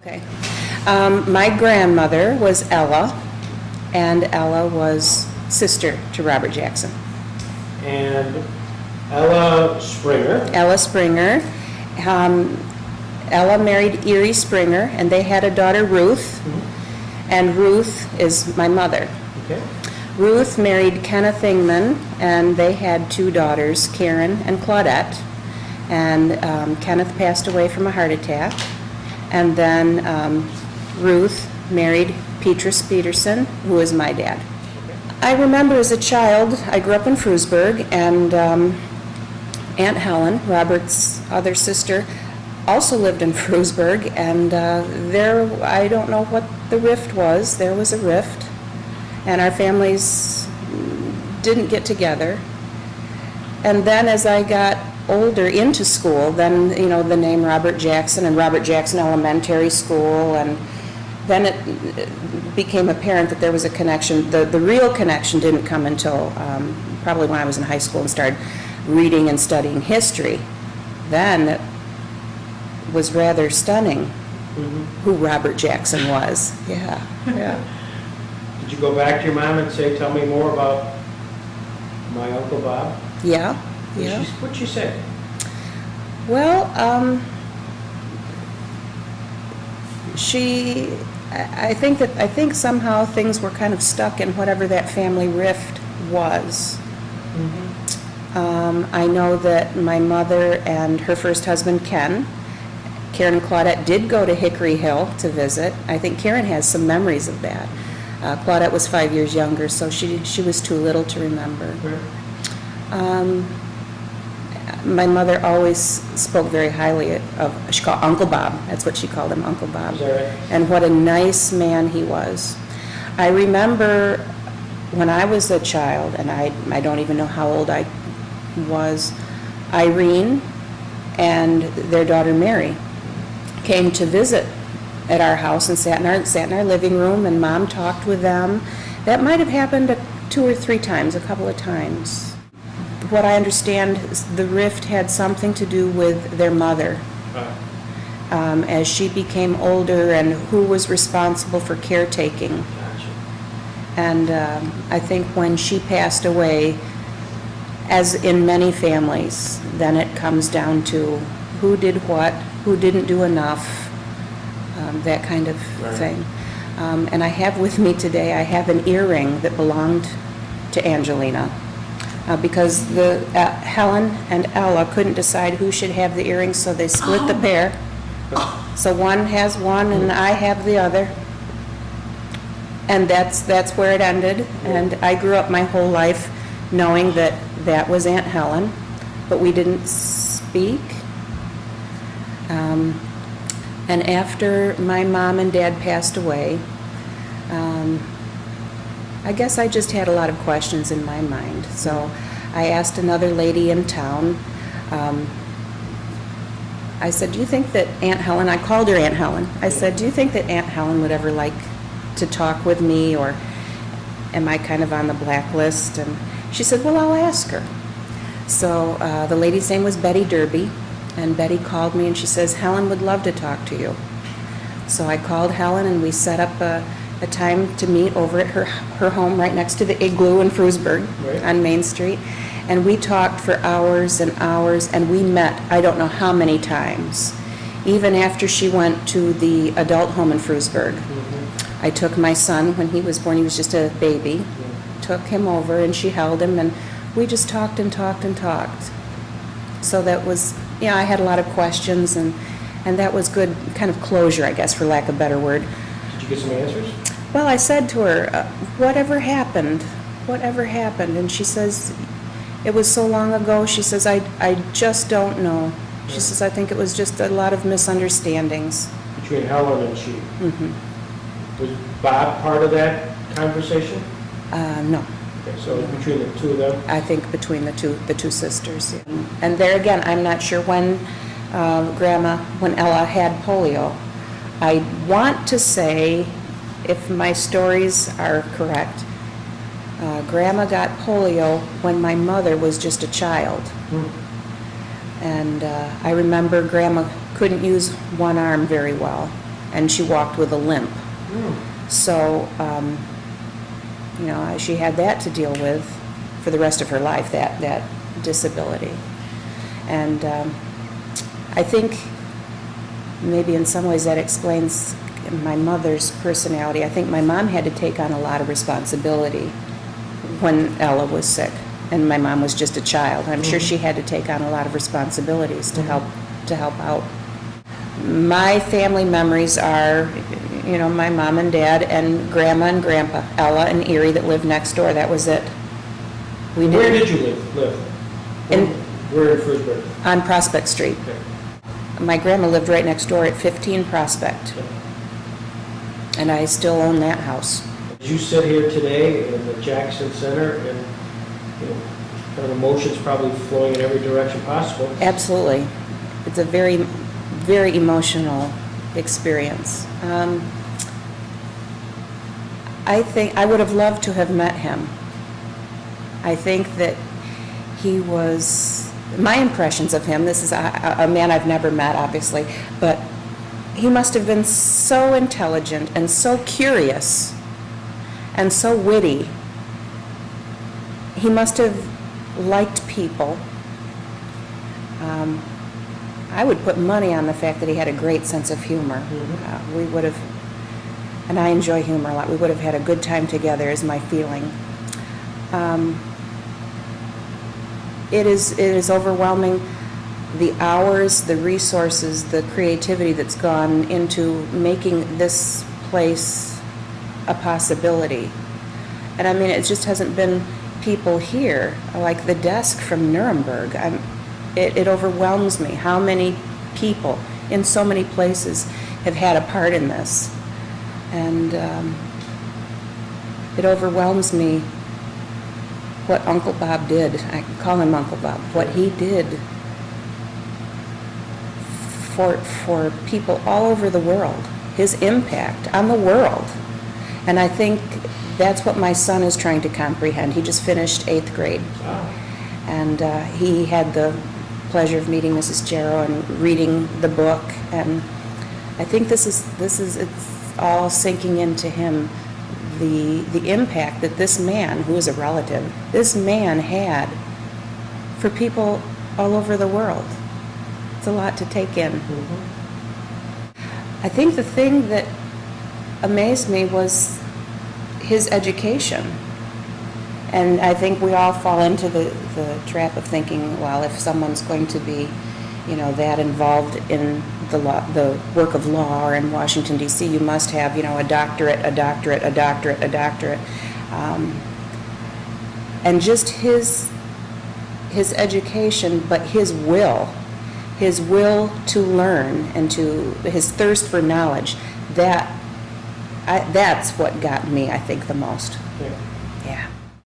Okay. My grandmother was Ella, and Ella was sister to Robert Jackson. And Ella Springer. Ella Springer. Ella married Erie Springer, and they had a daughter, Ruth, and Ruth is my mother. Okay. Ruth married Kenneth Ingman, and they had two daughters, Karen and Claudette. And Kenneth passed away from a heart attack. And then Ruth married Petrus Peterson, who is my dad. I remember as a child, I grew up in Frewsburg, and Aunt Helen, Robert's other sister, also lived in Frewsburg, and I don't know what the rift was. There was a rift, and our families didn't get together. And then as I got older into school, then, the name Robert Jackson and Robert Jackson Elementary School, and then it became apparent that there was a connection. The real connection didn't come until probably when I was in high school and started reading and studying history. Then it was rather stunning who Robert Jackson was. Yeah. Did you go back to your mom and say, tell me more about my Uncle Bob? Yeah. What'd she say? Well, I think somehow things were kind of stuck in whatever that family rift was. I know that my mother and her first husband, Karen and Claudette did go to Hickory Hill to visit. I think Karen has some memories of that. Claudette was 5 years younger, so she was too little to remember. My mother always spoke very highly of, she called Uncle Bob. That's what she called him, Uncle Bob. Is that right? And what a nice man he was. I remember when I was a child, and I don't even know how old I was, Irene and their daughter Mary came to visit at our house and sat in our living room, and Mom talked with them. That might have happened 2 or 3 times, a couple of times. What I understand is the rift had something to do with their mother. As she became older, and who was responsible for caretaking. Gotcha. And I think when she passed away, as in many families, then it comes down to who did what, who didn't do enough, that kind of thing. And I have with me today, I have an earring that belonged to Angelina. Because Helen and Ella couldn't decide who should have the earrings, so they split the pair. So one has one and I have the other. And that's where it ended. And I grew up my whole life knowing that was Aunt Helen, but we didn't speak. And after my mom and dad passed away, I guess I just had a lot of questions in my mind. So I asked another lady in town, I said, do you think that Aunt Helen, I called her Aunt Helen, I said, do you think that Aunt Helen would ever like to talk with me, or am I kind of on the blacklist? And she said, well, I'll ask her. So the lady's name was Betty Derby, and Betty called me and she says, Helen would love to talk to you. So I called Helen and we set up a time to meet over at her home right next to the Igloo in Frewsburg on Main Street. And we talked for hours and hours, and we met I don't know how many times. Even after she went to the adult home in Frewsburg. I took my son when he was born, he was just a baby, took him over and she held him, and we just talked and talked and talked. So that was, I had a lot of questions, and that was good kind of closure, I guess, for lack of a better word. Did you get some answers? Well, I said to her, whatever happened? Whatever happened? And she says, it was so long ago. She says, I just don't know. She says, I think it was just a lot of misunderstandings. Between Helen and she? Was Bob part of that conversation? No. Okay, so it was between the two of them? I think between the two sisters. Yeah. And there again, I'm not sure when when Ella had polio. I want to say, if my stories are correct, Grandma got polio when my mother was just a child. And I remember Grandma couldn't use one arm very well. and she walked with a limp. Hmm. So, she had that to deal with for the rest of her life, that disability. And I think maybe in some ways that explains my mother's personality. I think my mom had to take on a lot of responsibility when Ella was sick, and my mom was just a child. I'm sure she had to take on a lot of responsibilities to help out. My family memories are, my mom and dad and grandma and grandpa, Ella and Erie, that lived next door. That was it. Where did you live? Where in Frisbee? On Prospect Street. Okay. My grandma lived right next door at 15 Prospect, and I still own that house. As you sit here today in the Jackson Center, and kind of emotions probably flowing in every direction possible. Absolutely. It's a very, very emotional experience. I think I would have loved to have met him. I think that he was, my impressions of him, this is a man I've never met, obviously, but he must have been so intelligent and so curious and so witty. He must have liked people. I would put money on the fact that he had a great sense of humor. We would have, and I enjoy humor a lot, we would have had a good time together, is my feeling. It is overwhelming, the hours, the resources, the creativity that's gone into making this place a possibility. And I mean, it just hasn't been people here, like the desk from Nuremberg. It overwhelms me how many people in so many places have had a part in this. And it overwhelms me what Uncle Bob did. I call him Uncle Bob. What he did for people all over the world, his impact on the world. And I think that's what my son is trying to comprehend. He just finished 8th grade. Wow. And he had the pleasure of meeting Mrs. Jarrow and reading the book. And I think it's all sinking into him, the impact that this man, who is a relative, this man had for people all over the world. It's a lot to take in. I think the thing that amazed me was his education. And I think we all fall into the trap of thinking, well, if someone's going to be, that involved in the work of law or in Washington, D.C., you must have, a doctorate. And just his education, but his will to learn and his thirst for knowledge, that's what got me, I think, the most. Yeah.